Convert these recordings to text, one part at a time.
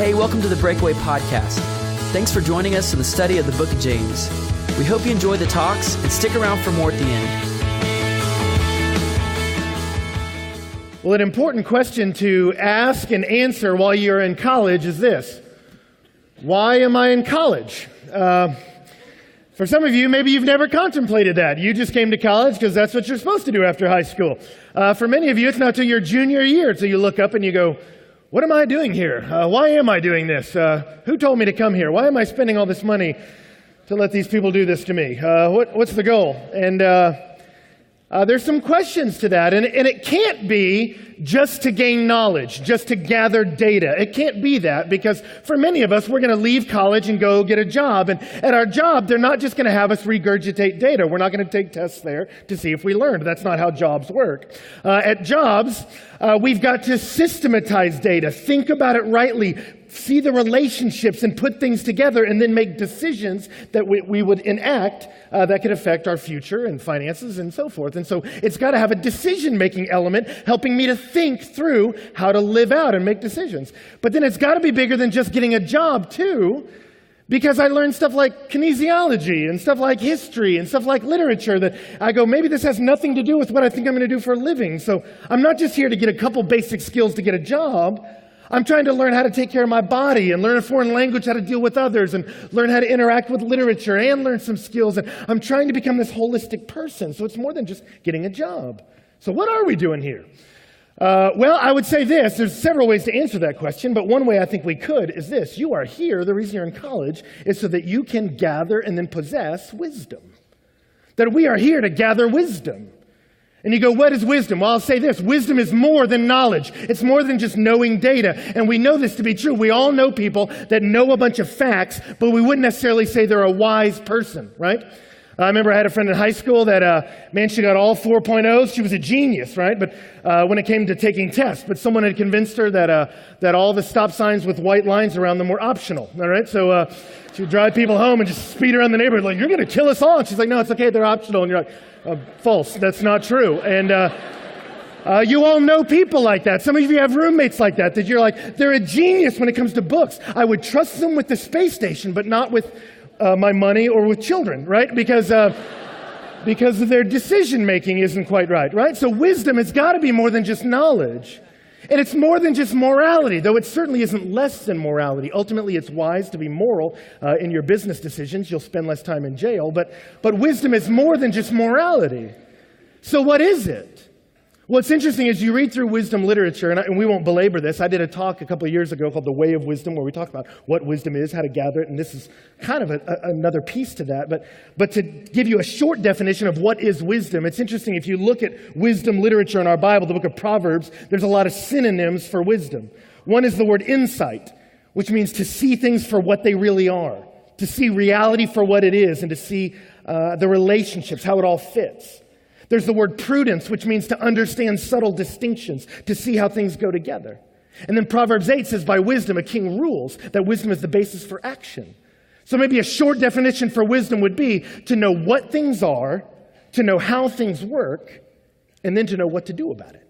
Hey, welcome to the Breakaway Podcast. Thanks for joining us in the study of the book of James. We hope you enjoy the talks and stick around for more at the end. Well, an important question to ask and answer while you're in college is this: why am I in college? For some of you, maybe you've never contemplated that. You just came to college because that's what you're supposed to do after high school. For many of you, it's not till your junior year, so you look up and you go, what am I doing here? Why am I doing this? Who told me to come here? Why am I spending all this money to let these people do this to me? What's the goal? And there's some questions to that, and it can't be just to gain knowledge, just to gather data. It can't be that, because for many of us, we're going to leave college and go get a job, and at our job, they're not just going to have us regurgitate data. We're not going to take tests there to see if we learned. That's not how jobs work. At jobs, we've got to systematize data, think about it rightly, see the relationships and put things together, and then make decisions that we would enact that could affect our future and finances and so forth. And so it's got to have a decision-making element helping me to think through how to live out and make decisions. But then it's got to be bigger than just getting a job too, because I learned stuff like kinesiology and stuff like history and stuff like literature that I go, maybe this has nothing to do with what I think I'm going to do for a living. So I'm not just here to get a couple basic skills to get a job. I'm trying to learn how to take care of my body and learn a foreign language, how to deal with others, and learn how to interact with literature and learn some skills. And I'm trying to become this holistic person. So it's more than just getting a job. So what are we doing here? Well, I would say this. There's several ways to answer that question, but one way I think we could is this. You are here, the reason you're in college, is so that you can gather and then possess wisdom. That we are here to gather wisdom. And you go, what is wisdom? Well, I'll say this. Wisdom is more than knowledge. It's more than just knowing data. And we know this to be true. We all know people that know a bunch of facts, but we wouldn't necessarily say they're a wise person, right? I remember I had a friend in high school that, she got all 4.0s. She was a genius, right? But when it came to taking tests, but someone had convinced her that all the stop signs with white lines around them were optional, all right? So she would drive people home and just speed around the neighborhood like, you're going to kill us all. And she's like, no, it's okay, they're optional. And you're like, false, that's not true. And you all know people like that. Some of you have roommates like that you're like, they're a genius when it comes to books. I would trust them with the space station, but not with my money or with children, right? Because their decision-making isn't quite right? So wisdom has got to be more than just knowledge. And it's more than just morality, though it certainly isn't less than morality. Ultimately, it's wise to be moral in your business decisions. You'll spend less time in jail. But wisdom is more than just morality. So what is it? What's interesting is you read through wisdom literature, and we won't belabor this. I did a talk a couple of years ago called The Way of Wisdom, where we talk about what wisdom is, how to gather it, and this is kind of another piece to that. But to give you a short definition of what is wisdom, it's interesting. If you look at wisdom literature in our Bible, the book of Proverbs, there's a lot of synonyms for wisdom. One is the word insight, which means to see things for what they really are, to see reality for what it is, and to see the relationships, how it all fits. There's the word prudence, which means to understand subtle distinctions, to see how things go together. And then Proverbs 8 says, by wisdom a king rules, that wisdom is the basis for action. So maybe a short definition for wisdom would be to know what things are, to know how things work, and then to know what to do about it.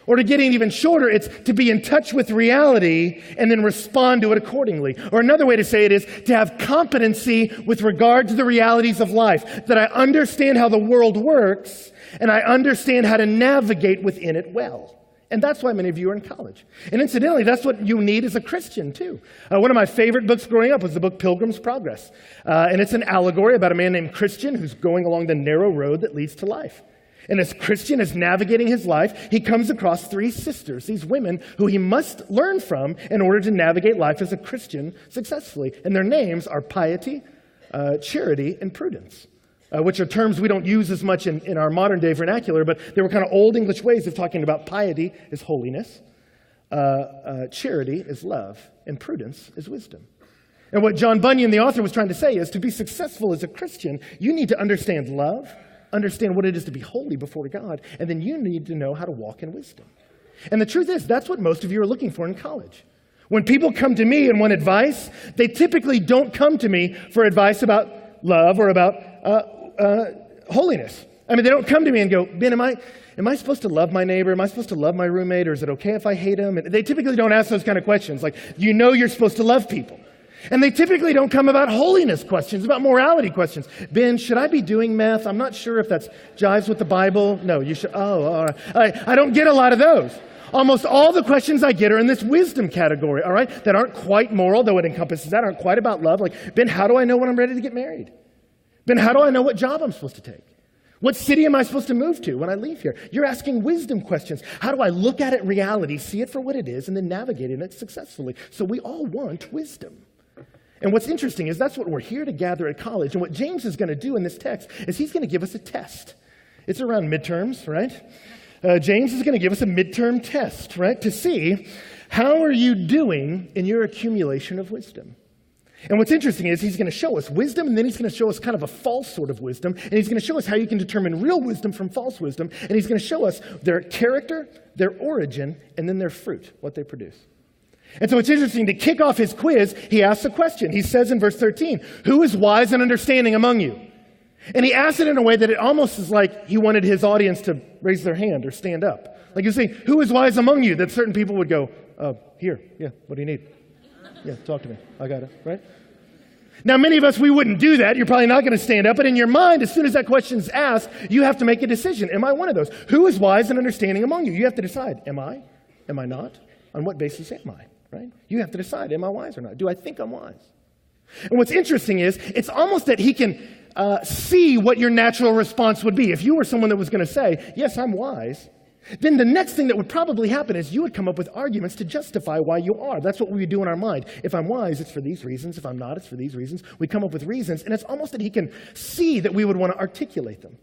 Or to get it even shorter, it's to be in touch with reality and then respond to it accordingly. Or another way to say it is to have competency with regard to the realities of life, that I understand how the world works and I understand how to navigate within it well. And that's why many of you are in college. And incidentally, that's what you need as a Christian too. One of my favorite books growing up was the book Pilgrim's Progress. And it's an allegory about a man named Christian who's going along the narrow road that leads to life. And as Christian is navigating his life, he comes across three sisters, these women who he must learn from in order to navigate life as a Christian successfully. And their names are piety, charity, and prudence, which are terms we don't use as much in our modern day vernacular, but they were kind of old English ways of talking about piety is holiness, charity is love, and prudence is wisdom. And what John Bunyan, the author, was trying to say is to be successful as a Christian, you need to understand love, understand what it is to be holy before God, and then you need to know how to walk in wisdom. And the truth is, that's what most of you are looking for in college. When people come to me and want advice, they typically don't come to me for advice about love or about holiness. I mean, they don't come to me and go, Ben, am I supposed to love my neighbor? Am I supposed to love my roommate? Or is it okay if I hate him? And they typically don't ask those kind of questions. Like, you know you're supposed to love people. And they typically don't come about holiness questions, about morality questions. Ben, should I be doing meth? I'm not sure if that jives with the Bible. No, you should. Oh, all right. I don't get a lot of those. Almost all the questions I get are in this wisdom category, all right, that aren't quite moral, though it encompasses that, aren't quite about love. Like, Ben, how do I know when I'm ready to get married? Ben, how do I know what job I'm supposed to take? What city am I supposed to move to when I leave here? You're asking wisdom questions. How do I look at it in reality, see it for what it is, and then navigate in it successfully? So we all want wisdom. And what's interesting is that's what we're here to gather at college. And what James is going to do in this text is he's going to give us a test. It's around midterms, right? James is going to give us a midterm test, right? To see how are you doing in your accumulation of wisdom. And what's interesting is he's going to show us wisdom, and then he's going to show us kind of a false sort of wisdom. And he's going to show us how you can determine real wisdom from false wisdom. And he's going to show us their character, their origin, and then their fruit, what they produce. And so it's interesting, to kick off his quiz, he asks a question. He says in verse 13, who is wise and understanding among you? And he asks it in a way that it almost is like he wanted his audience to raise their hand or stand up. Like he's saying, who is wise among you? That certain people would go, here, yeah, what do you need? Yeah, talk to me. I got it, right? Now, many of us, we wouldn't do that. You're probably not going to stand up. But in your mind, as soon as that question's asked, you have to make a decision. Am I one of those? Who is wise and understanding among you? You have to decide, am I? Am I not? On what basis am I? Right? You have to decide, am I wise or not? Do I think I'm wise? And what's interesting is, it's almost that he can see what your natural response would be. If you were someone that was going to say, yes, I'm wise, then the next thing that would probably happen is you would come up with arguments to justify why you are. That's what we would do in our mind. If I'm wise, it's for these reasons. If I'm not, it's for these reasons. We come up with reasons, and it's almost that he can see that we would want to articulate them.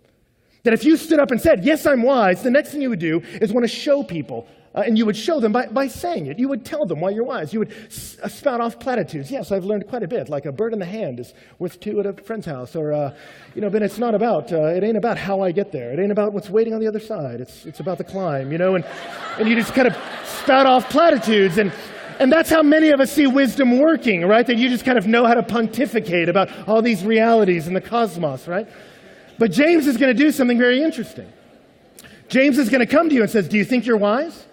That if you stood up and said, yes, I'm wise, the next thing you would do is want to show people. And you would show them by saying it. You would tell them why you're wise. You would spout off platitudes. Yes, I've learned quite a bit. Like a bird in the hand is worth two at a friend's house. Or, but it's not about, it ain't about how I get there. It ain't about what's waiting on the other side. It's about the climb, and you just kind of spout off platitudes. And that's how many of us see wisdom working, right? That you just kind of know how to pontificate about all these realities in the cosmos, right? But James is going to do something very interesting. James is going to come to you and says, do you think you're wise?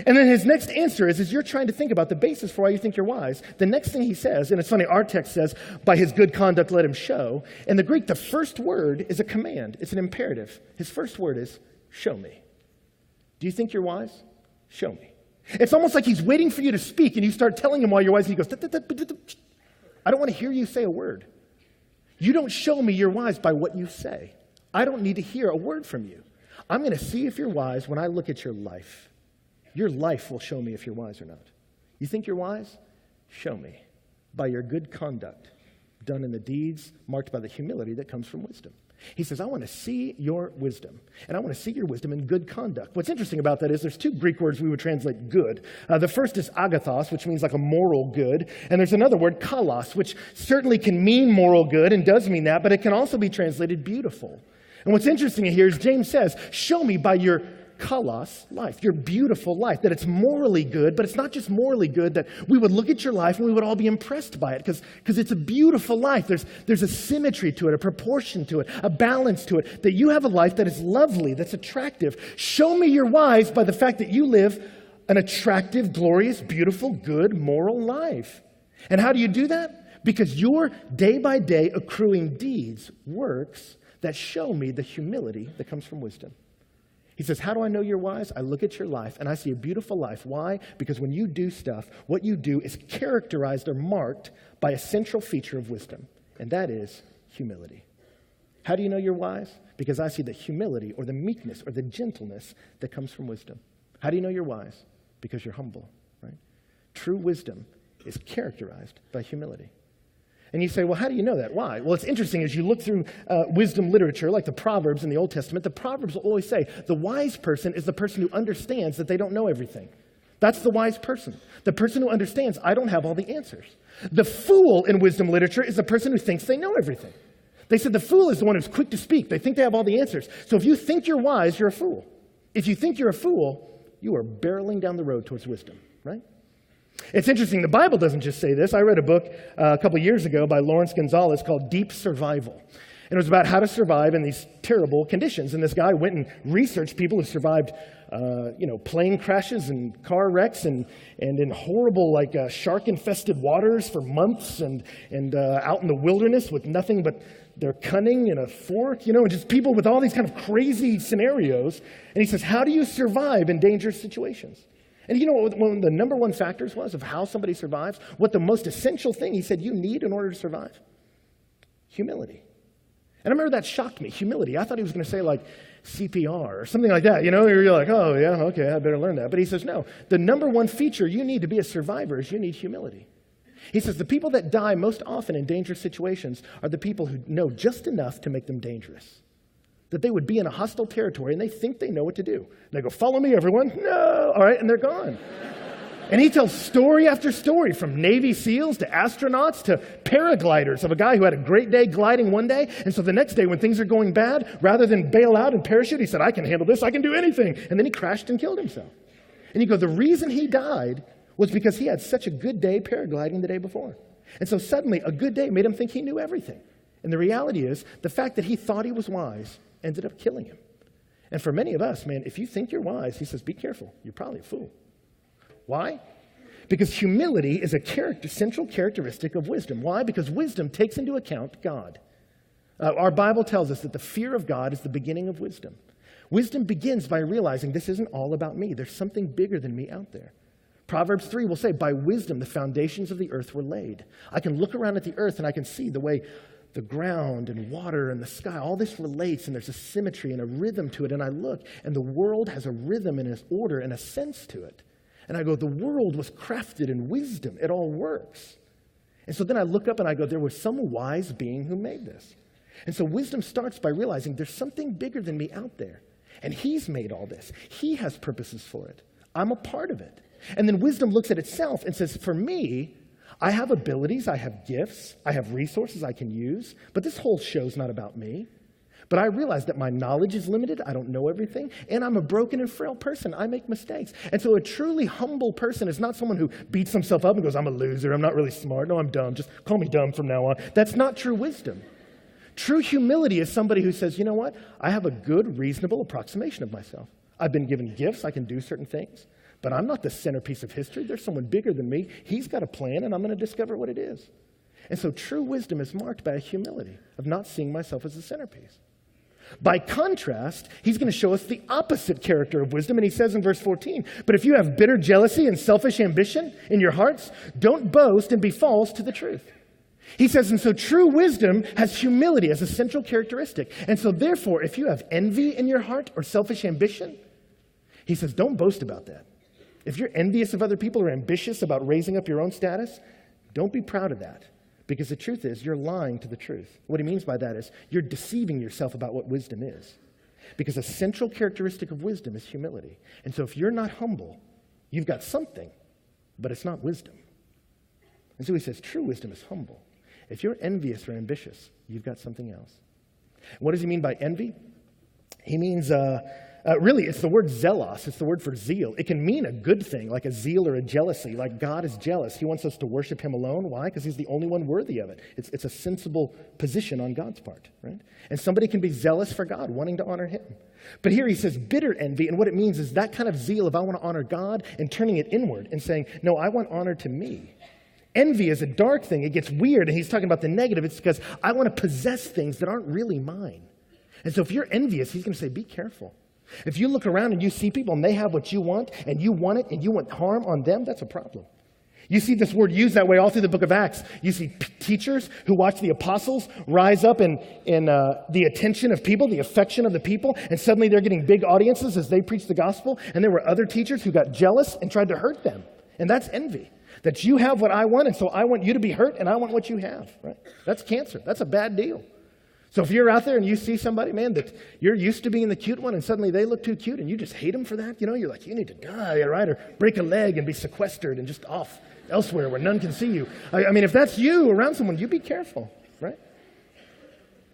And then his next answer is you're trying to think about the basis for why you think you're wise. The next thing he says, and it's funny, our text says, by his good conduct let him show. In the Greek, the first word is a command. It's an imperative. His first word is, show me. Do you think you're wise? Show me. It's almost like he's waiting for you to speak, and you start telling him why you're wise, and he goes, I don't want to hear you say a word. You don't show me you're wise by what you say. I don't need to hear a word from you. I'm going to see if you're wise when I look at your life. Your life will show me if you're wise or not. You think you're wise? Show me by your good conduct, done in the deeds marked by the humility that comes from wisdom. He says, I want to see your wisdom, and I want to see your wisdom in good conduct. What's interesting about that is there's two Greek words we would translate good. The first is agathos, which means like a moral good, and there's another word, kalos, which certainly can mean moral good and does mean that, but it can also be translated beautiful. And what's interesting here is James says, show me by your kalos life, your beautiful life, that it's morally good, but it's not just morally good, that we would look at your life and we would all be impressed by it because it's a beautiful life. There's a symmetry to it, a proportion to it, a balance to it, that you have a life that is lovely, that's attractive. Show me you're wise by the fact that you live an attractive, glorious, beautiful, good, moral life. And how do you do that? Because your day-by-day accruing deeds, works, that show me the humility that comes from wisdom. He says, how do I know you're wise? I look at your life and I see a beautiful life. Why? Because when you do stuff, what you do is characterized or marked by a central feature of wisdom, and that is humility. How do you know you're wise? Because I see the humility or the meekness or the gentleness that comes from wisdom. How do you know you're wise? Because you're humble, right? True wisdom is characterized by humility. And you say, well, how do you know that? Why? Well, it's interesting. As you look through wisdom literature, like the Proverbs in the Old Testament, the Proverbs will always say, the wise person is the person who understands that they don't know everything. That's the wise person. The person who understands, I don't have all the answers. The fool in wisdom literature is the person who thinks they know everything. They said the fool is the one who's quick to speak. They think they have all the answers. So if you think you're wise, you're a fool. If you think you're a fool, you are barreling down the road towards wisdom, right? It's interesting, the Bible doesn't just say this. I read a book a couple years ago by Lawrence Gonzalez called Deep Survival. And it was about how to survive in these terrible conditions. And this guy went and researched people who survived, plane crashes and car wrecks and in horrible, shark-infested waters for months and out in the wilderness with nothing but their cunning and a fork, and just people with all these kind of crazy scenarios. And he says, how do you survive in dangerous situations? And you know what one of the number one factors was of how somebody survives? What the most essential thing he said you need in order to survive? Humility. And I remember that shocked me, humility. I thought he was going to say CPR or something like that. You're like, oh yeah, okay, I better learn that. But he says, no, the number one feature you need to be a survivor is you need humility. He says the people that die most often in dangerous situations are the people who know just enough to make them dangerous. That they would be in a hostile territory and they think they know what to do. And they go, follow me, everyone. No. All right, and they're gone. And he tells story after story, from Navy SEALs to astronauts to paragliders, of a guy who had a great day gliding one day. And so the next day when things are going bad, rather than bail out and parachute, he said, I can handle this. I can do anything. And then he crashed and killed himself. And you go, the reason he died was because he had such a good day paragliding the day before. And so suddenly a good day made him think he knew everything. And the reality is the fact that he thought he was wise ended up killing him. And for many of us, man, if you think you're wise, he says, be careful. You're probably a fool. Why? Because humility is a central characteristic of wisdom. Why? Because wisdom takes into account God. Our Bible tells us that the fear of God is the beginning of wisdom. Wisdom begins by realizing this isn't all about me. There's something bigger than me out there. Proverbs 3 will say, by wisdom the foundations of the earth were laid. I can look around at the earth and I can see the way the ground and water and the sky, all this relates, and there's a symmetry and a rhythm to it. And I look, and the world has a rhythm and an order and a sense to it. And I go, the world was crafted in wisdom. It all works. And so then I look up and I go, there was some wise being who made this. And so wisdom starts by realizing there's something bigger than me out there. And he's made all this. He has purposes for it. I'm a part of it. And then wisdom looks at itself and says, for me, I have abilities, I have gifts, I have resources I can use, but this whole show's not about me. But I realize that my knowledge is limited, I don't know everything, and I'm a broken and frail person. I make mistakes. And so a truly humble person is not someone who beats himself up and goes, I'm a loser, I'm not really smart, no, I'm dumb, just call me dumb from now on. That's not true wisdom. True humility is somebody who says, you know what? I have a good, reasonable approximation of myself. I've been given gifts, I can do certain things. But I'm not the centerpiece of history. There's someone bigger than me. He's got a plan, and I'm going to discover what it is. And so true wisdom is marked by a humility of not seeing myself as the centerpiece. By contrast, he's going to show us the opposite character of wisdom, and he says in verse 14, but if you have bitter jealousy and selfish ambition in your hearts, don't boast and be false to the truth. He says, and so true wisdom has humility as a central characteristic. And so therefore, if you have envy in your heart or selfish ambition, he says, don't boast about that. If you're envious of other people or ambitious about raising up your own status, don't be proud of that. Because the truth is, you're lying to the truth. What he means by that is, you're deceiving yourself about what wisdom is. Because a central characteristic of wisdom is humility. And so if you're not humble, you've got something, but it's not wisdom. And so he says, true wisdom is humble. If you're envious or ambitious, you've got something else. What does he mean by envy? He means, really, it's the word zelos. It's the word for zeal. It can mean a good thing, like a zeal or a jealousy, like God is jealous. He wants us to worship him alone. Why? Because he's the only one worthy of it. It's a sensible position on God's part, right? And somebody can be zealous for God, wanting to honor him. But here he says bitter envy, and what it means is that kind of zeal of I want to honor God and turning it inward and saying, no, I want honor to me. Envy is a dark thing. It gets weird, and he's talking about the negative. It's because I want to possess things that aren't really mine. And so if you're envious, he's going to say, be careful. If you look around and you see people and they have what you want and you want it and you want harm on them, that's a problem. You see this word used that way all through the book of Acts. You see teachers who watch the apostles rise up in the attention of people, the affection of the people, and suddenly they're getting big audiences as they preach the gospel. And there were other teachers who got jealous and tried to hurt them. And that's envy. That you have what I want, and so I want you to be hurt and I want what you have. Right? That's cancer. That's a bad deal. So if you're out there and you see somebody, man, that you're used to being the cute one and suddenly they look too cute and you just hate them for that, you're like, you need to die, right? Or break a leg and be sequestered and just off elsewhere where none can see you. I mean, if that's you around someone, you be careful, right?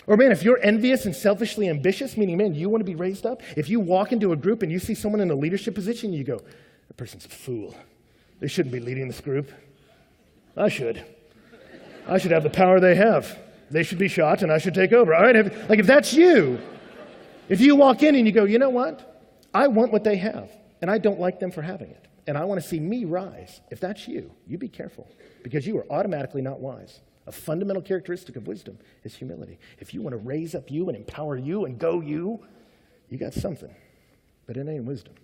Or man, if you're envious and selfishly ambitious, meaning, man, you want to be raised up. If you walk into a group and you see someone in a leadership position, you go, that person's a fool. They shouldn't be leading this group. I should have the power they have. They should be shot and I should take over. All right, if that's you, if you walk in and you go, you know what? I want what they have, and I don't like them for having it, and I want to see me rise. If that's you, you be careful, because you are automatically not wise. A fundamental characteristic of wisdom is humility. If you want to raise up you and empower you and go you got something, but it ain't wisdom.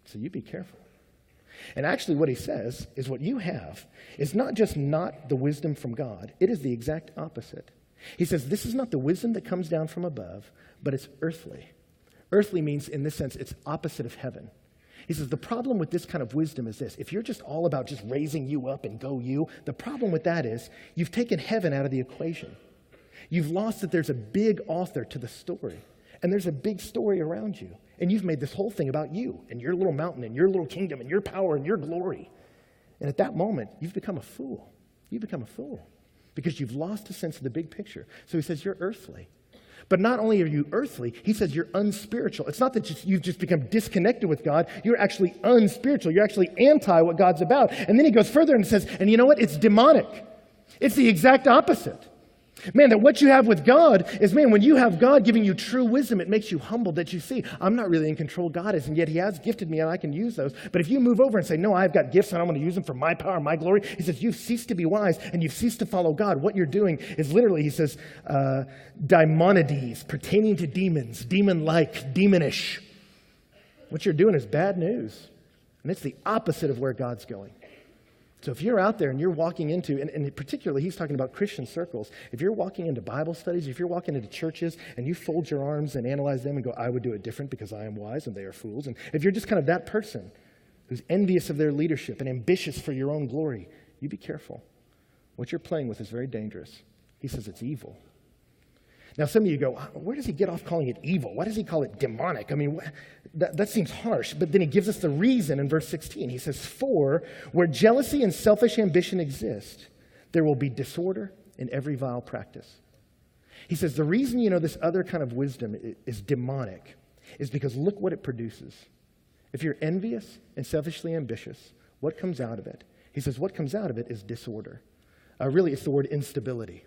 So you be careful. And actually what he says is what you have is not just not the wisdom from God, it is the exact opposite. He says this is not the wisdom that comes down from above, but it's earthly. Earthly means, in this sense, it's opposite of heaven. He says the problem with this kind of wisdom is this. If you're just all about just raising you up and go you, the problem with that is you've taken heaven out of the equation. You've lost that there's a big author to the story, and there's a big story around you. And you've made this whole thing about you and your little mountain and your little kingdom and your power and your glory. And at that moment, you've become a fool. You become a fool because you've lost a sense of the big picture. So he says you're earthly. But not only are you earthly, he says you're unspiritual. It's not that you've just become disconnected with God. You're actually unspiritual. You're actually anti what God's about. And then he goes further and says, and you know what? It's demonic. It's the exact opposite. Man, that what you have with God is, man, when you have God giving you true wisdom, it makes you humble that you see, I'm not really in control. God is, and yet he has gifted me and I can use those. But if you move over and say, no, I've got gifts and I'm going to use them for my power and my glory, he says, you've ceased to be wise and you've ceased to follow God. What you're doing is literally, he says, daimonides, pertaining to demons, demon-like, demonish. What you're doing is bad news. And it's the opposite of where God's going. So if you're out there and you're walking into, and particularly he's talking about Christian circles, if you're walking into Bible studies, if you're walking into churches and you fold your arms and analyze them and go, I would do it different because I am wise and they are fools. And if you're just kind of that person who's envious of their leadership and ambitious for your own glory, you be careful. What you're playing with is very dangerous. He says it's evil. Now, some of you go, where does he get off calling it evil? Why does he call it demonic? I mean, that seems harsh. But then he gives us the reason in verse 16. He says, for where jealousy and selfish ambition exist, there will be disorder in every vile practice. He says the reason you know this other kind of wisdom is demonic is because look what it produces. If you're envious and selfishly ambitious, what comes out of it? He says what comes out of it is disorder. Really, it's the word instability.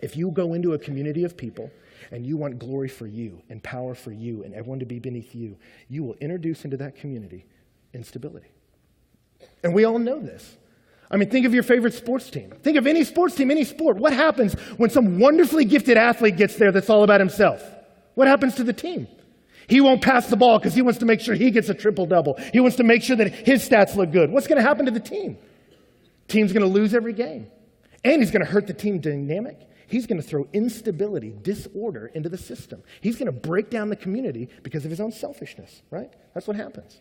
If you go into a community of people and you want glory for you and power for you and everyone to be beneath you, you will introduce into that community instability. And we all know this. I mean, think of your favorite sports team. Think of any sports team, any sport. What happens when some wonderfully gifted athlete gets there that's all about himself? What happens to the team? He won't pass the ball because he wants to make sure he gets a triple-double. He wants to make sure that his stats look good. What's going to happen to the team? Team's going to lose every game. And he's going to hurt the team dynamic. He's going to throw instability, disorder into the system. He's going to break down the community because of his own selfishness, right? That's what happens.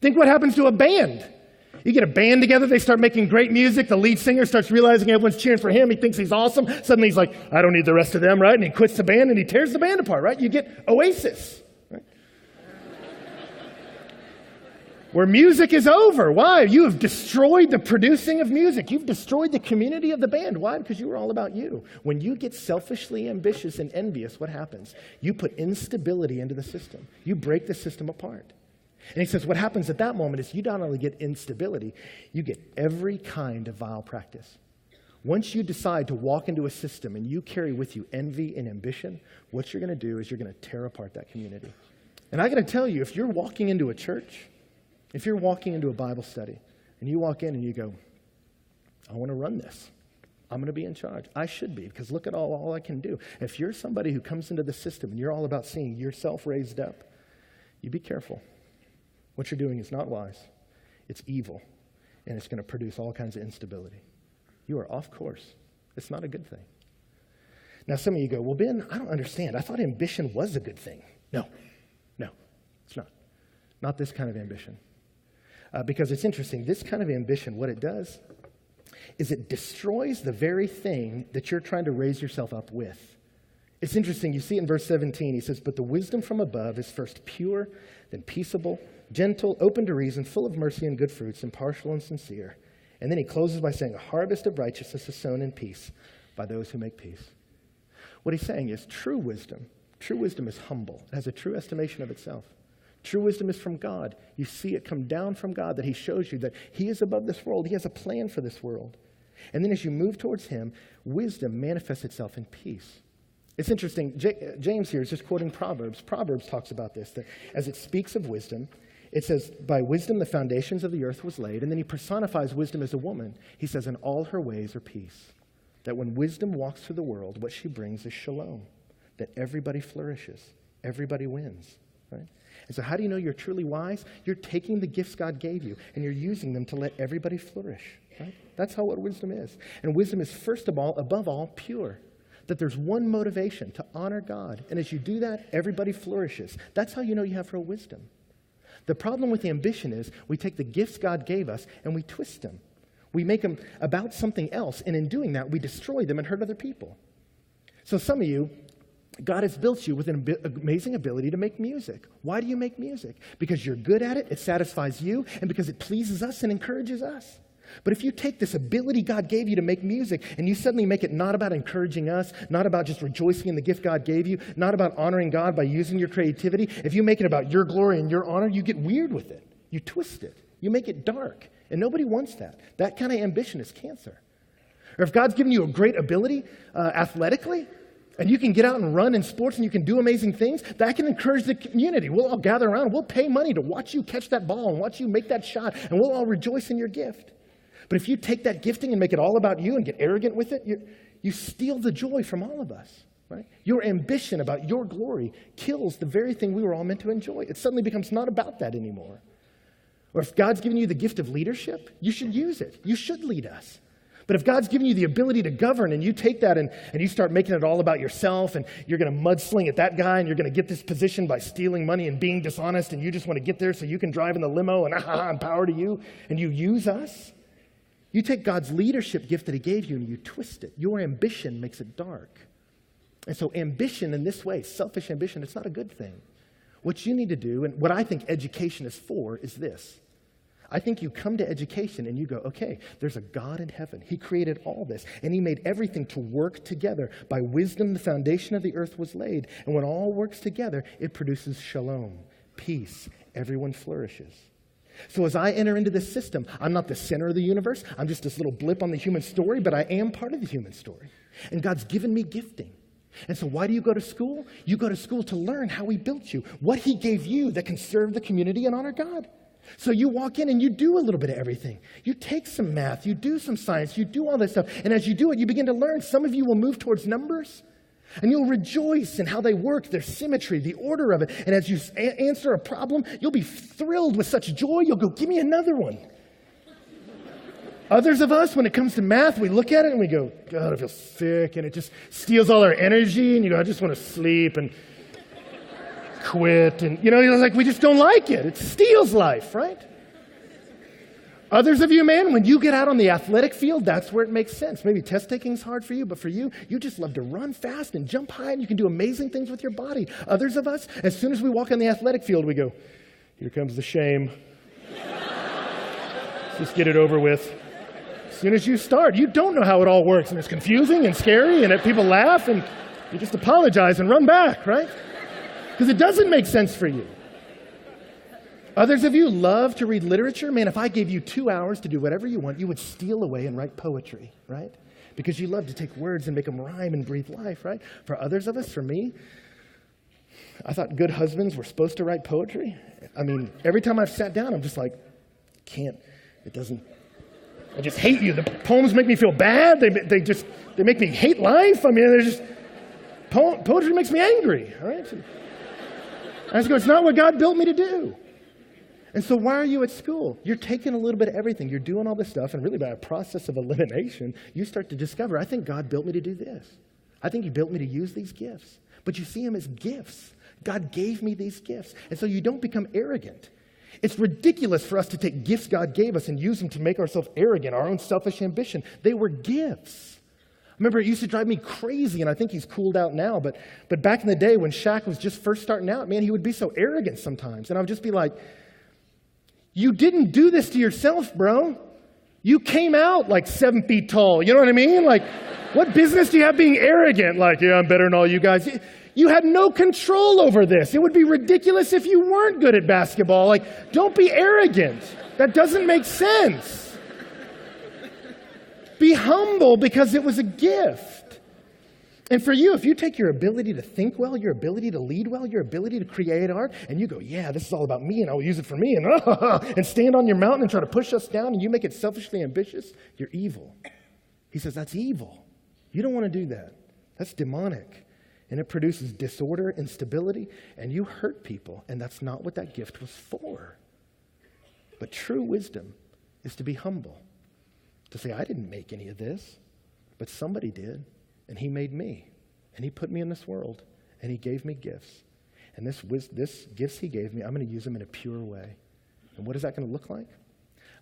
Think what happens to a band. You get a band together, they start making great music. The lead singer starts realizing everyone's cheering for him. He thinks he's awesome. Suddenly he's like, I don't need the rest of them, right? And he quits the band and he tears the band apart, right? You get Oasis, right? Where music is over. Why? You have destroyed the producing of music. You've destroyed the community of the band. Why? Because you were all about you. When you get selfishly ambitious and envious, what happens? You put instability into the system. You break the system apart. And he says what happens at that moment is you not only get instability, you get every kind of vile practice. Once you decide to walk into a system and you carry with you envy and ambition, what you're going to do is you're going to tear apart that community. And I got to tell you, if you're walking into a church, if you're walking into a Bible study and you walk in and you go, I want to run this. I'm going to be in charge. I should be, because look at all I can do. If you're somebody who comes into the system and you're all about seeing yourself raised up, you be careful. What you're doing is not wise. It's evil, and it's going to produce all kinds of instability. You are off course. It's not a good thing. Now, some of you go, well, Ben, I don't understand. I thought ambition was a good thing. No, it's not. Not this kind of ambition. Because it's interesting, this kind of ambition, what it does is it destroys the very thing that you're trying to raise yourself up with. It's interesting, you see in verse 17, he says, but the wisdom from above is first pure, then peaceable, gentle, open to reason, full of mercy and good fruits, impartial and sincere. And then he closes by saying, a harvest of righteousness is sown in peace by those who make peace. What he's saying is true wisdom is humble. It has a true estimation of itself. True wisdom is from God. You see it come down from God, that he shows you that he is above this world. He has a plan for this world. And then as you move towards him, wisdom manifests itself in peace. It's interesting, James here is just quoting Proverbs. Proverbs talks about this, that as it speaks of wisdom, it says, by wisdom the foundations of the earth was laid, and then he personifies wisdom as a woman. He says, in all her ways are peace. That when wisdom walks through the world, what she brings is shalom. That everybody flourishes, everybody wins, right? And so how do you know you're truly wise? You're taking the gifts God gave you, and you're using them to let everybody flourish, right? That's how what wisdom is. And wisdom is, first of all, above all, pure. That there's one motivation, to honor God. And as you do that, everybody flourishes. That's how you know you have real wisdom. The problem with ambition is we take the gifts God gave us and we twist them. We make them about something else, and in doing that, we destroy them and hurt other people. So some of you, God has built you with an amazing ability to make music. Why do you make music? Because you're good at it, it satisfies you, and because it pleases us and encourages us. But if you take this ability God gave you to make music and you suddenly make it not about encouraging us, not about just rejoicing in the gift God gave you, not about honoring God by using your creativity, if you make it about your glory and your honor, you get weird with it. You twist it. You make it dark. And nobody wants that. That kind of ambition is cancer. Or if God's given you a great ability athletically, and you can get out and run in sports and you can do amazing things, that can encourage the community. We'll all gather around. We'll pay money to watch you catch that ball and watch you make that shot, and we'll all rejoice in your gift. But if you take that gifting and make it all about you and get arrogant with it, you steal the joy from all of us, right? Your ambition about your glory kills the very thing we were all meant to enjoy. It suddenly becomes not about that anymore. Or if God's given you the gift of leadership, you should use it. You should lead us. But if God's given you the ability to govern and you take that and you start making it all about yourself and you're going to mudsling at that guy and you're going to get this position by stealing money and being dishonest and you just want to get there so you can drive in the limo and power to you and you use us, you take God's leadership gift that he gave you and you twist it. Your ambition makes it dark. And so ambition in this way, selfish ambition, it's not a good thing. What you need to do, and what I think education is for, is this. I think you come to education and you go, okay, there's a God in heaven. He created all this, and he made everything to work together. By wisdom, the foundation of the earth was laid. And when all works together, it produces shalom, peace. Everyone flourishes. So as I enter into this system, I'm not the center of the universe. I'm just this little blip on the human story, but I am part of the human story. And God's given me gifting. And so why do you go to school? You go to school to learn how he built you, what he gave you that can serve the community and honor God. So you walk in and you do a little bit of everything. You take some math, you do some science, you do all this stuff. And as you do it, you begin to learn. Some of you will move towards numbers. And you'll rejoice in how they work, their symmetry, the order of it. And as you answer a problem, you'll be thrilled with such joy, you'll go, give me another one. Others of us, when it comes to math, we look at it and we go, God, I feel sick. And it just steals all our energy. And you go, I just want to sleep and quit. And, like we just don't like it. It steals life, right? Others of you, man, when you get out on the athletic field, that's where it makes sense. Maybe test taking is hard for you, but for you, you just love to run fast and jump high, and you can do amazing things with your body. Others of us, as soon as we walk on the athletic field, we go, here comes the shame. Let's just get it over with. As soon as you start, you don't know how it all works, and it's confusing and scary, and people laugh, and you just apologize and run back, right? Because it doesn't make sense for you. Others of you love to read literature. Man, if I gave you 2 hours to do whatever you want, you would steal away and write poetry, right? Because you love to take words and make them rhyme and breathe life, right? For others of us, for me, I thought good husbands were supposed to write poetry. I mean, every time I've sat down, I'm just like, I just hate you. The poems make me feel bad. They make me hate life. I mean, poetry makes me angry, all right? I just go, it's not what God built me to do. And so why are you at school? You're taking a little bit of everything. You're doing all this stuff, and really by a process of elimination, you start to discover, I think God built me to do this. I think he built me to use these gifts. But you see them as gifts. God gave me these gifts. And so you don't become arrogant. It's ridiculous for us to take gifts God gave us and use them to make ourselves arrogant, our own selfish ambition. They were gifts. Remember, it used to drive me crazy, and I think he's cooled out now, but back in the day when Shaq was just first starting out, man, he would be so arrogant sometimes. And I would just be like, you didn't do this to yourself, bro. You came out like 7 feet tall. You know what I mean? Like, what business do you have being arrogant? Like, yeah, I'm better than all you guys. You had no control over this. It would be ridiculous if you weren't good at basketball. Like, don't be arrogant. That doesn't make sense. Be humble because it was a gift. And for you, if you take your ability to think well, your ability to lead well, your ability to create art, and you go, yeah, this is all about me, and I'll use it for me, and stand on your mountain and try to push us down, and you make it selfishly ambitious, you're evil. He says, that's evil. You don't want to do that. That's demonic. And it produces disorder, instability, and you hurt people, and that's not what that gift was for. But true wisdom is to be humble, to say, I didn't make any of this, but somebody did. And he made me, and he put me in this world, and he gave me gifts. And this gifts he gave me, I'm going to use them in a pure way. And what is that going to look like?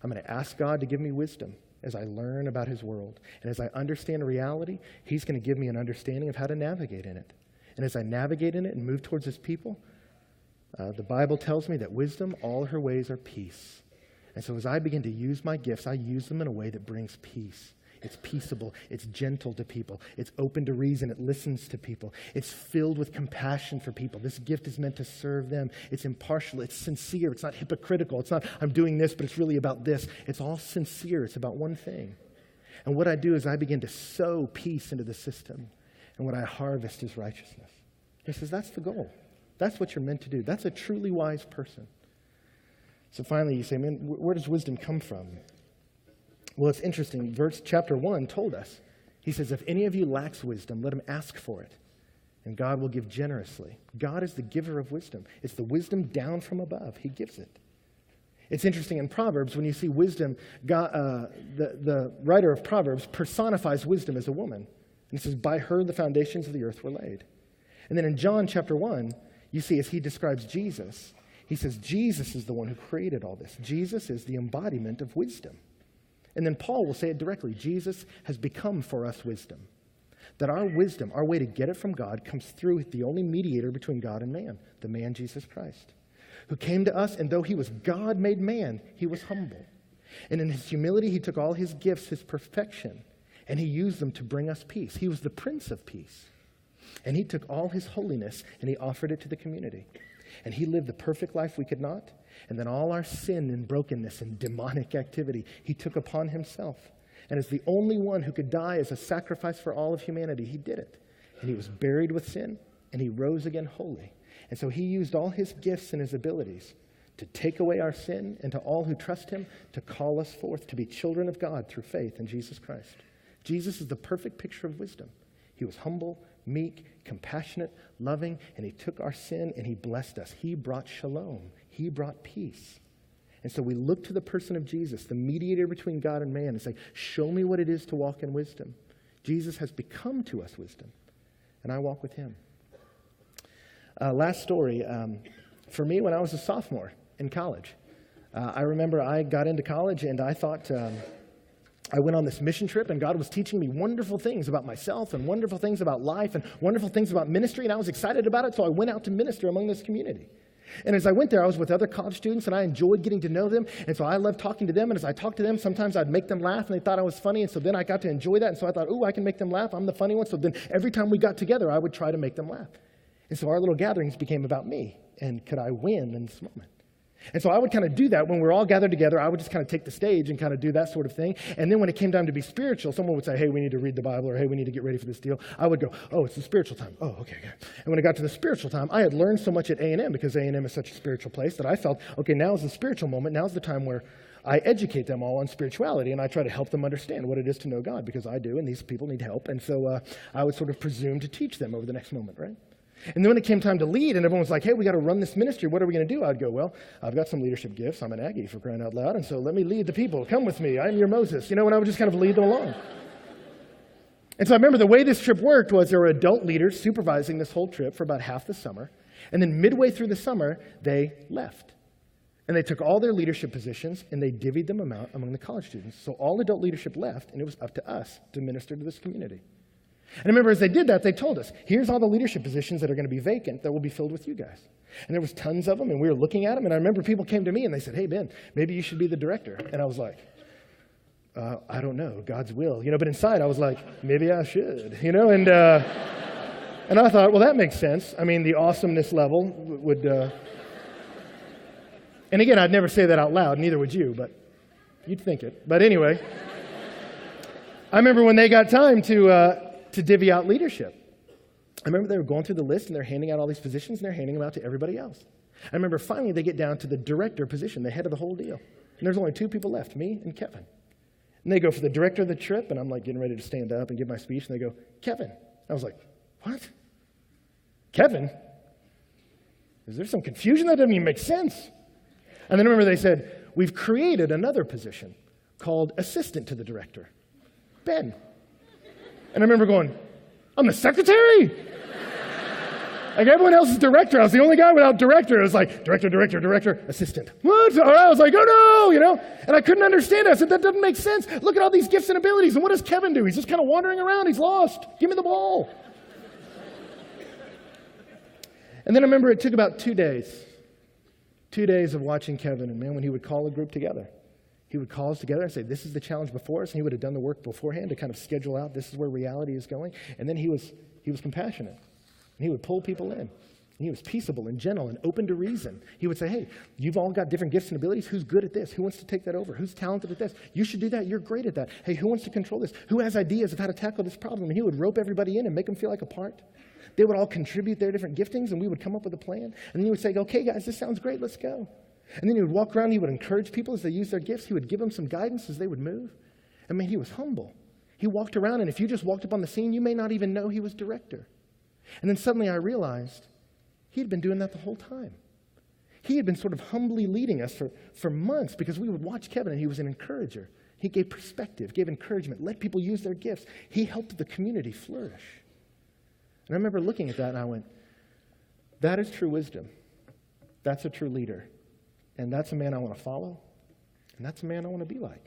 I'm going to ask God to give me wisdom as I learn about his world. And as I understand reality, he's going to give me an understanding of how to navigate in it. And as I navigate in it and move towards his people, the Bible tells me that wisdom, all her ways are peace. And so as I begin to use my gifts, I use them in a way that brings peace. It's peaceable. It's gentle to people. It's open to reason. It listens to people. It's filled with compassion for people. This gift is meant to serve them. It's impartial. It's sincere. It's not hypocritical. It's not, I'm doing this, but it's really about this. It's all sincere. It's about one thing. And what I do is I begin to sow peace into the system. And what I harvest is righteousness. He says, that's the goal. That's what you're meant to do. That's a truly wise person. So finally, you say, man, where does wisdom come from? Well, it's interesting. Chapter 1 told us. He says, if any of you lacks wisdom, let him ask for it, and God will give generously. God is the giver of wisdom. It's the wisdom down from above. He gives it. It's interesting in Proverbs, when you see wisdom, God, the writer of Proverbs personifies wisdom as a woman. And it says, by her the foundations of the earth were laid. And then in John chapter 1, you see as he describes Jesus, he says, Jesus is the one who created all this. Jesus is the embodiment of wisdom. And then Paul will say it directly. Jesus has become for us wisdom. That our wisdom, our way to get it from God, comes through the only mediator between God and man, the man Jesus Christ, who came to us, and though he was God made man, he was humble. And in his humility, he took all his gifts, his perfection, and he used them to bring us peace. He was the Prince of Peace. And he took all his holiness, and he offered it to the community. And he lived the perfect life we could not. And then all our sin and brokenness and demonic activity, he took upon himself. And as the only one who could die as a sacrifice for all of humanity, he did it. And he was buried with sin, and he rose again holy. And so he used all his gifts and his abilities to take away our sin, and to all who trust him, to call us forth to be children of God through faith in Jesus Christ. Jesus is the perfect picture of wisdom. He was humble, meek, compassionate, loving, and he took our sin and he blessed us. He brought shalom. He brought peace. And so we look to the person of Jesus, the mediator between God and man, and say, show me what it is to walk in wisdom. Jesus has become to us wisdom, and I walk with him. Last story. For me, when I was a sophomore in college, I remember I got into college and I thought, I went on this mission trip, and God was teaching me wonderful things about myself and wonderful things about life and wonderful things about ministry, and I was excited about it, so I went out to minister among this community. And as I went there, I was with other college students, and I enjoyed getting to know them, and so I loved talking to them, and as I talked to them, sometimes I'd make them laugh, and they thought I was funny, and so then I got to enjoy that, and so I thought, ooh, I can make them laugh, I'm the funny one, so then every time we got together, I would try to make them laugh. And so our little gatherings became about me, and could I win in this moment? And so I would kind of do that when we're all gathered together. I would just kind of take the stage and kind of do that sort of thing. And then when it came time to be spiritual, someone would say, hey, we need to read the Bible, or hey, we need to get ready for this deal. I would go, oh, it's the spiritual time. Oh, okay. And when it got to the spiritual time, I had learned so much at A&M, because A&M is such a spiritual place, that I felt, okay, now's the spiritual moment. Now's the time where I educate them all on spirituality, and I try to help them understand what it is to know God, because I do, and these people need help. And so I would sort of presume to teach them over the next moment, right? And then when it came time to lead, and everyone was like, hey, we got to run this ministry. What are we going to do? I'd go, well, I've got some leadership gifts. I'm an Aggie, for crying out loud. And so let me lead the people. Come with me. I'm your Moses. And I would just kind of lead them along. And so I remember the way this trip worked was there were adult leaders supervising this whole trip for about half the summer. And then midway through the summer, they left. And they took all their leadership positions, and they divvied them among the college students. So all adult leadership left, and it was up to us to minister to this community. And I remember as they did that, they told us, here's all the leadership positions that are going to be vacant that will be filled with you guys. And there was tons of them, and we were looking at them, and I remember people came to me and they said, hey, Ben, maybe you should be the director. And I was like, I don't know, God's will. But inside I was like, maybe I should, and I thought, well, that makes sense. I mean, the awesomeness level would, and again, I'd never say that out loud, neither would you, but you'd think it. But anyway. I remember when they got time to divvy out leadership. I remember they were going through the list and they're handing out all these positions and they're handing them out to everybody else. I remember finally they get down to the director position, the head of the whole deal. And there's only 2 people left, me and Kevin. And they go for the director of the trip, and I'm like getting ready to stand up and give my speech, and they go, Kevin. I was like, what? Kevin? Is there some confusion? That doesn't even make sense. And then I remember they said, we've created another position called assistant to the director, Ben. And I remember going, I'm the secretary? Like everyone else is director. I was the only guy without director. It was like, director, assistant. What? I was like, oh no, And I couldn't understand it. I said, that doesn't make sense. Look at all these gifts and abilities. And what does Kevin do? He's just kind of wandering around. He's lost. Give me the ball. And then I remember it took about 2 days. 2 days of watching Kevin. And man, when he would call a group together, he would call us together and say, this is the challenge before us. And he would have done the work beforehand to kind of schedule out, this is where reality is going. And then he was compassionate. And he would pull people in. And he was peaceable and gentle and open to reason. He would say, hey, you've all got different gifts and abilities. Who's good at this? Who wants to take that over? Who's talented at this? You should do that. You're great at that. Hey, who wants to control this? Who has ideas of how to tackle this problem? And he would rope everybody in and make them feel like a part. They would all contribute their different giftings, and we would come up with a plan. And then he would say, okay, guys, this sounds great. Let's go. And then he would walk around. He would encourage people as they used their gifts. He would give them some guidance as they would move. I mean, he was humble. He walked around, and if you just walked up on the scene, you may not even know he was director. And then suddenly I realized he'd been doing that the whole time. He had been sort of humbly leading us for months because we would watch Kevin and he was an encourager. He gave perspective, gave encouragement, let people use their gifts. He helped the community flourish. And I remember looking at that and I went, that is true wisdom. That's a true leader. And that's a man I want to follow. And that's a man I want to be like.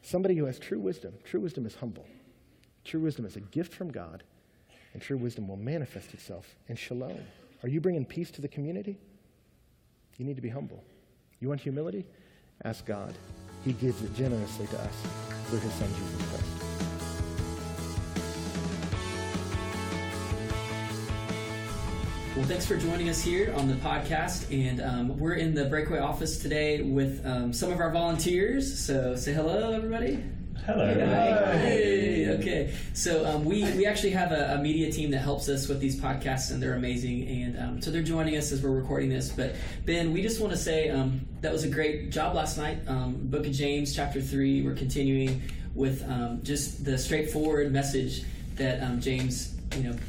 Somebody who has true wisdom. True wisdom is humble. True wisdom is a gift from God. And true wisdom will manifest itself in shalom. Are you bringing peace to the community? You need to be humble. You want humility? Ask God. He gives it generously to us through his son, Jesus Christ. Well, thanks for joining us here on the podcast. And we're in the Breakaway office today with some of our volunteers. So say hello, everybody. Hello. Hey. Okay. So we actually have a media team that helps us with these podcasts, and they're amazing. And so they're joining us as we're recording this. But Ben, we just want to say that was a great job last night. Book of James, chapter 3. We're continuing with just the straightforward message that James,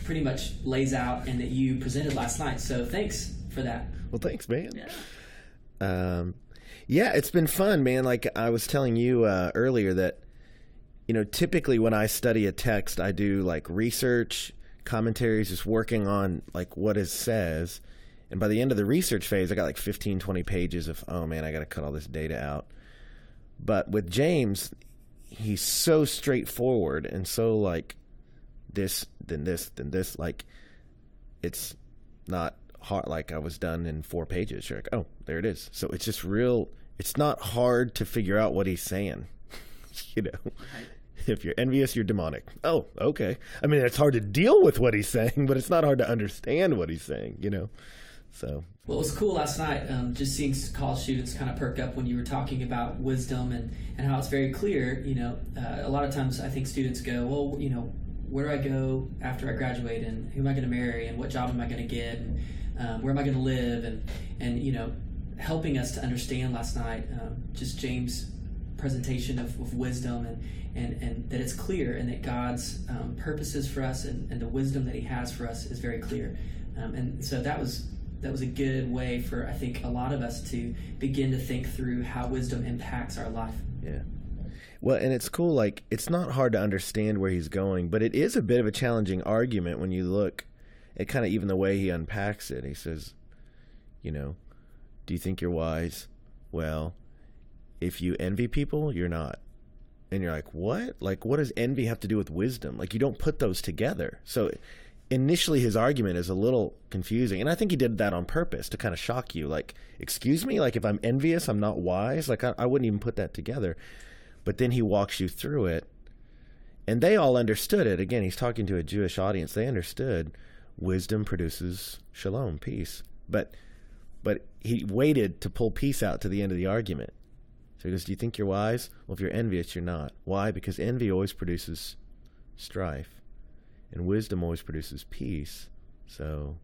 pretty much lays out and that you presented last night. So thanks for that. Well, thanks, man. Yeah, it's been fun, man. Like I was telling you earlier that. Typically when I study a text, I do like research, commentaries, just working on like what it says. And by the end of the research phase, I got like 15, 20 pages of, oh man, I got to cut all this data out. But with James, he's so straightforward and so like this, then this, then this. Like it's not hard. Like I was done in 4 pages. You're like, oh, there it is. So it's just real. It's not hard to figure out what he's saying. If you're envious, you're demonic. Oh, okay. I mean, it's hard to deal with what he's saying, but it's not hard to understand what he's saying, So. Well, it was cool last night, just seeing college students kind of perk up when you were talking about wisdom and how it's very clear. A lot of times I think students go, well, where do I go after I graduate, and who am I going to marry, and what job am I going to get, and where am I going to live, and helping us to understand last night, just James' presentation of wisdom and that it's clear, and that God's purposes for us and the wisdom that he has for us is very clear. And so that was a good way for, I think, a lot of us to begin to think through how wisdom impacts our life. Yeah. Well, and it's cool, like, it's not hard to understand where he's going, but it is a bit of a challenging argument when you look at kind of even the way he unpacks it. He says, do you think you're wise? Well, if you envy people, you're not. And you're like, what? Like, what does envy have to do with wisdom? Like, you don't put those together. So initially his argument is a little confusing. And I think he did that on purpose to kind of shock you. Like, excuse me? Like, if I'm envious, I'm not wise? Like, I wouldn't even put that together. But then he walks you through it. And they all understood it. Again, he's talking to a Jewish audience. They understood wisdom produces shalom, peace. But he waited to pull peace out to the end of the argument. So he goes, do you think you're wise? Well, if you're envious, you're not. Why? Because envy always produces strife, and wisdom always produces peace. So,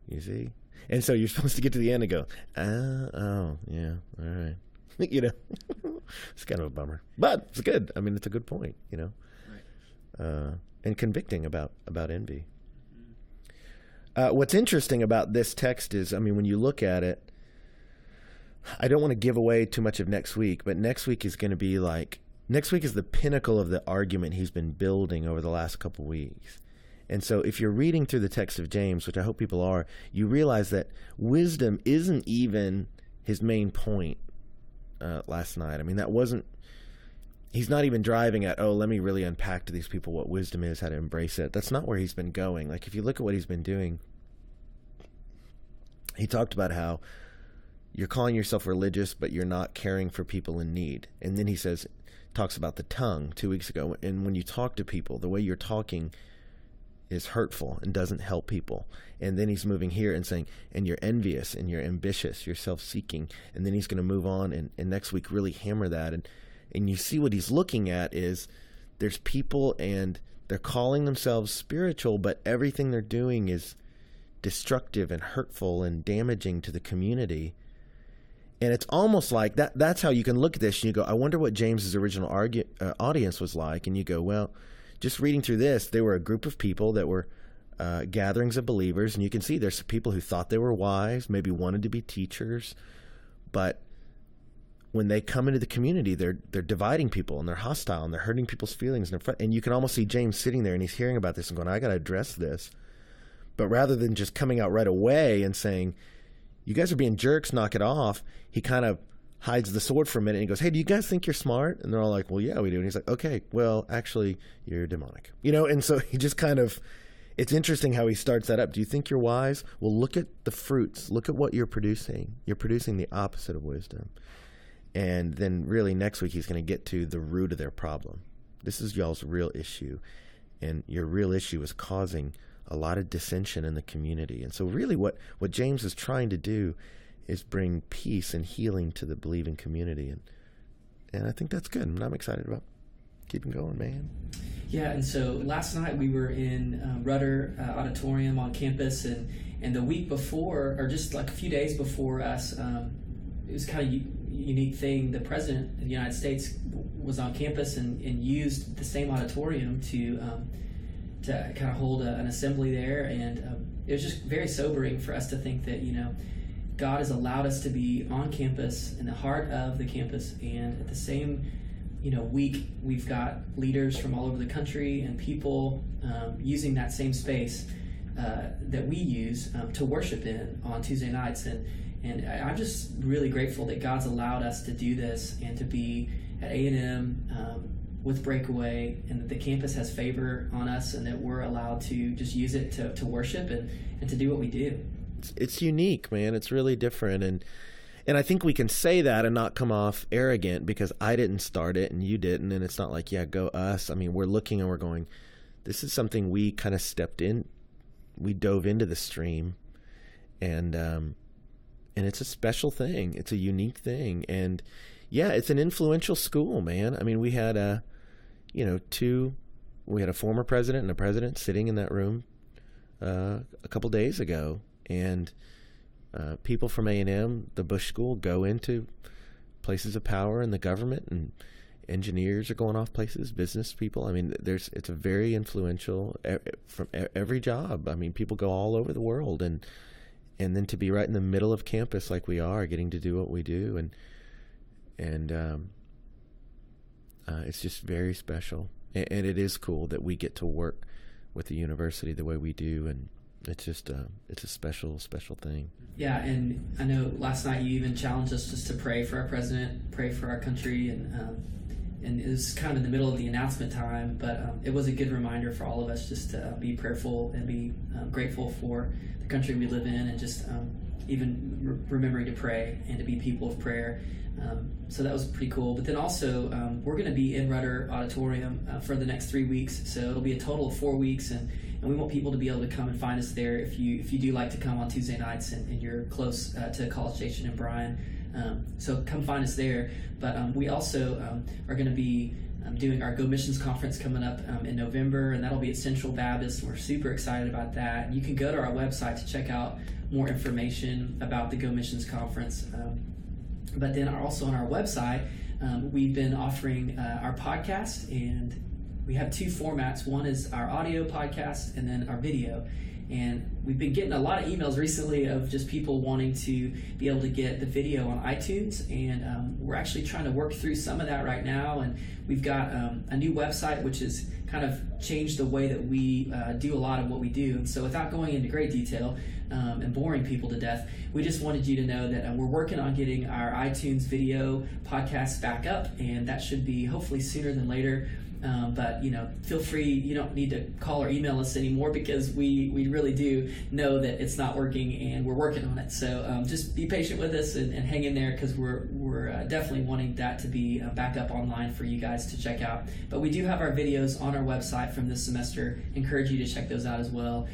you see? And so you're supposed to get to the end and go, oh, yeah, all right. You know, it's kind of a bummer. But it's good. I mean, it's a good point, you know. Right. And convicting about envy. What's interesting about this text is, I mean, when you look at it, I don't want to give away too much of next week, but next week is going to be like, next week is the pinnacle of the argument he's been building over the last couple weeks. And so if you're reading through the text of James, which I hope people are, you realize that wisdom isn't even his main point last night. I mean, that wasn't, he's not even driving at, oh, let me really unpack to these people what wisdom is, how to embrace it. That's not where he's been going. Like, if you look at what he's been doing, he talked about how you're calling yourself religious, but you're not caring for people in need. And then he talks about the tongue 2 weeks ago. And when you talk to people, the way you're talking is hurtful and doesn't help people. And then he's moving here and saying, and you're envious and you're ambitious, you're self-seeking. And then he's going to move on and next week really hammer that. And you see what he's looking at is there's people and they're calling themselves spiritual, but everything they're doing is destructive and hurtful and damaging to the community. And it's almost like that's how you can look at this and you go, I wonder what James's original audience was like. And you go, well, just reading through this, they were a group of people that were gatherings of believers. And you can see there's people who thought they were wise, maybe wanted to be teachers. But when they come into the community, they're dividing people and they're hostile and they're hurting people's feelings. And you can almost see James sitting there and he's hearing about this and going, I got to address this. But rather than just coming out right away and saying, you guys are being jerks, knock it off, he kind of hides the sword for a minute and he goes, hey, do you guys think you're smart? And they're all like, well, yeah, we do. And he's like, okay, well, actually, you're demonic. You know, and so he just kind of, it's interesting how he starts that up. Do you think you're wise? Well, look at the fruits. Look at what you're producing. You're producing the opposite of wisdom. And then really next week, he's going to get to the root of their problem. This is y'all's real issue. And your real issue is causing a lot of dissension in the community. And so really what James is trying to do is bring peace and healing to the believing community. And I think that's good. And I'm excited about keeping going, man. Yeah, and so last night we were in Rudder Auditorium on campus, and the week before, or just like a few days before us, it was kind of unique thing. The President of the United States was on campus and used the same auditorium to kind of hold an assembly there, and it was just very sobering for us to think that, you know, God has allowed us to be on campus, in the heart of the campus, and at the same, you know, week we've got leaders from all over the country and people using that same space that we use to worship in on Tuesday nights, and I'm just really grateful that God's allowed us to do this and to be at A&M with Breakaway, and that the campus has favor on us and that we're allowed to just use it to worship and to do what we do. It's unique, man. It's really different. And I think we can say that and not come off arrogant because I didn't start it and you didn't. And it's not like, yeah, go us. I mean, we're looking and we're going, this is something we kind of stepped in. We dove into the stream, and it's a special thing. It's a unique thing. And yeah, it's an influential school, man. I mean, we had a former president and a president sitting in that room a couple days ago, and people from A&M, the Bush School, go into places of power in the government, and engineers are going off places, business people. I mean, it's a very influential from every job. I mean, people go all over the world, and then to be right in the middle of campus like we are, getting to do what we do, and it's just very special. And it is cool that we get to work with the university the way we do, and it's just it's a special thing. Yeah, and I know last night you even challenged us just to pray for our president, pray for our country, and it was kind of in the middle of the announcement time, but it was a good reminder for all of us just to be prayerful and be grateful for the country we live in, and just even remembering to pray and to be people of prayer. So that was pretty cool. But then also, we're going to be in Rudder Auditorium for the next 3 weeks. So it'll be a total of 4 weeks, and we want people to be able to come and find us there. If you do like to come on Tuesday nights and you're close to College Station and Bryan, So come find us there. But we also are going to be doing our Go Missions Conference coming up in November, and that'll be at Central Baptist. We're super excited about that. You can go to our website to check out more information about the Go Missions Conference. But then also on our website, we've been offering our podcast, and we have two formats. One is our audio podcast and then our video. And we've been getting a lot of emails recently of just people wanting to be able to get the video on iTunes, and we're actually trying to work through some of that right now. And we've got a new website which has kind of changed the way that we do a lot of what we do. And so without going into great detail and boring people to death, we just wanted you to know that we're working on getting our iTunes video podcast back up, and that should be hopefully sooner than later. But feel free. You don't need to call or email us anymore, because we really do know that it's not working, and we're working on it. So just be patient with us and hang in there, because we're definitely wanting that to be back up online for you guys to check out. But we do have our videos on our website from this semester. Encourage you to check those out as well.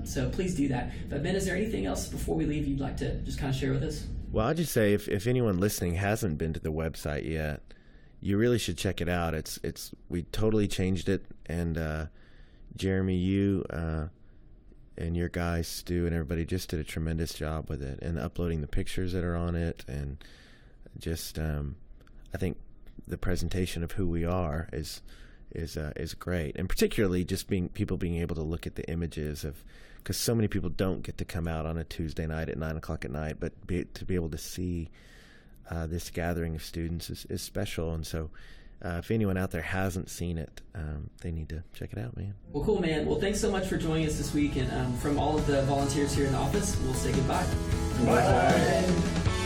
So please do that. But Ben, is there anything else before we leave you'd like to just kind of share with us? Well, I'll just say, if anyone listening hasn't been to the website yet, you really should check it out. We totally changed it, and Jeremy, you and your guys, Stu, and everybody just did a tremendous job with it, and uploading the pictures that are on it, and just I think the presentation of who we are is great, and particularly just people being able to look at the images because so many people don't get to come out on a Tuesday night at 9:00 at night, but to be able to see this gathering of students is special. And so if anyone out there hasn't seen it, they need to check it out, man. Well, cool, man. Well, thanks so much for joining us this week. And from all of the volunteers here in the office, we'll say goodbye. Bye.